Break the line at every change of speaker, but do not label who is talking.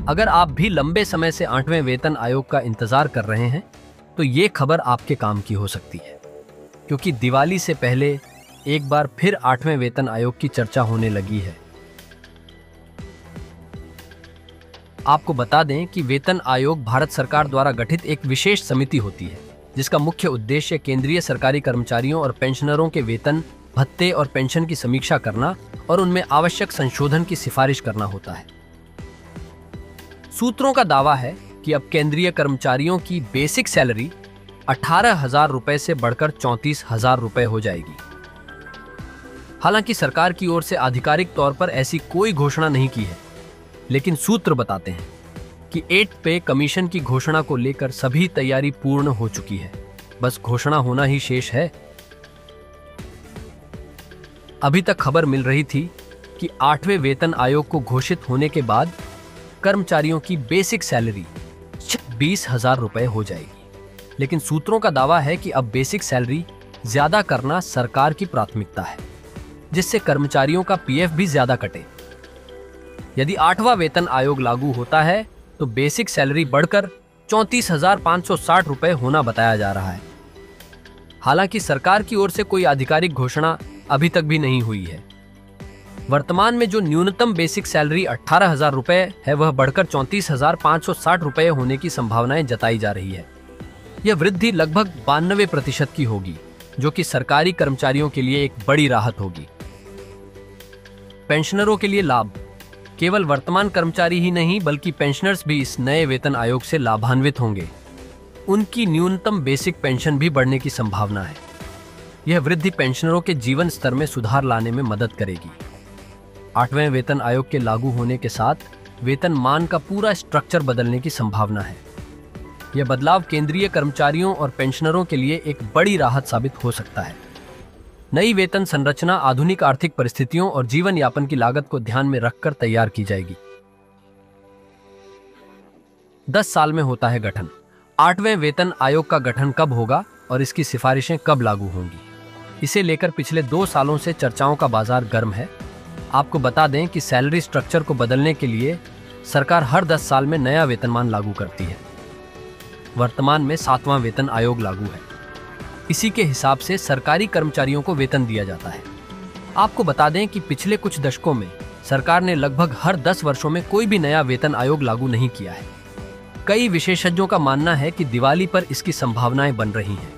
अगर आप भी लंबे समय से 8वें वेतन आयोग का इंतजार कर रहे हैं तो ये खबर आपके काम की हो सकती है, क्योंकि दिवाली से पहले एक बार फिर 8वें वेतन आयोग की चर्चा होने लगी है। आपको बता दें कि वेतन आयोग भारत सरकार द्वारा गठित एक विशेष समिति होती है, जिसका मुख्य उद्देश्य केंद्रीय सरकारी कर्मचारियों और पेंशनरों के वेतन, भत्ते और पेंशन की समीक्षा करना और उनमें आवश्यक संशोधन की सिफारिश करना होता है। सूत्रों का दावा है कि अब केंद्रीय कर्मचारियों की बेसिक सैलरी 18,000 रुपए से बढ़कर 34,000 रुपए हो जाएगी। हालांकि सरकार की ओर से आधिकारिक तौर पर ऐसी कोई घोषणा नहीं की है, लेकिन सूत्र बताते हैं कि 8 पे कमीशन की घोषणा को लेकर सभी तैयारी पूर्ण हो चुकी है, बस घोषणा होना ही शेष है। अभी तक खबर मिल रही थी कि 8वें वेतन आयोग को घोषित होने के बाद कर्मचारियों की बेसिक सैलरी 20,000 रुपए हो जाएगी, लेकिन सूत्रों का दावा है कि अब बेसिक सैलरी ज्यादा करना सरकार की प्राथमिकता है, जिससे कर्मचारियों का पीएफ भी ज्यादा कटे। यदि 8वां वेतन आयोग लागू होता है तो बेसिक सैलरी बढ़कर 34,560 रुपए होना बताया जा रहा है। हालांकि सरकार की ओर से कोई आधिकारिक घोषणा अभी तक भी नहीं हुई है। वर्तमान में जो न्यूनतम बेसिक सैलरी 18,000 रुपए है, वह बढ़कर 34,560 रुपए होने की संभावनाएं जताई जा रही है। यह वृद्धि लगभग 92% की होगी, जो कि सरकारी कर्मचारियों के लिए एक बड़ी राहत होगी। पेंशनरों के लिए लाभ। केवल वर्तमान कर्मचारी ही नहीं बल्कि पेंशनर्स भी इस नए वेतन आयोग से लाभान्वित होंगे। उनकी न्यूनतम बेसिक पेंशन भी बढ़ने की संभावना है। यह वृद्धि पेंशनरों के जीवन स्तर में सुधार लाने में मदद करेगी। 8वें वेतन आयोग के लागू होने के साथ वेतन मान का पूरा स्ट्रक्चर बदलने की संभावना है। यह बदलाव केंद्रीय कर्मचारियों और पेंशनरों के लिए एक बड़ी राहत साबित हो सकता है। नई वेतन संरचना आधुनिक आर्थिक परिस्थितियों और जीवन यापन की लागत को ध्यान में रखकर तैयार की जाएगी। 10 साल में होता है गठन। 8वें वेतन आयोग का गठन कब होगा और इसकी सिफारिशें कब लागू होंगी, इसे लेकर पिछले 2 सालों से चर्चाओं का बाजार गर्म है। आपको बता दें कि सैलरी स्ट्रक्चर को बदलने के लिए सरकार हर 10 साल में नया वेतनमान लागू करती है। वर्तमान में 7वां वेतन आयोग लागू है। इसी के हिसाब से सरकारी कर्मचारियों को वेतन दिया जाता है। आपको बता दें कि पिछले कुछ दशकों में सरकार ने लगभग हर 10 वर्षों में कोई भी नया वेतन आयोग लागू नहीं किया है। कई विशेषज्ञों का मानना है कि दिवाली पर इसकी संभावनाएं बन रही हैं।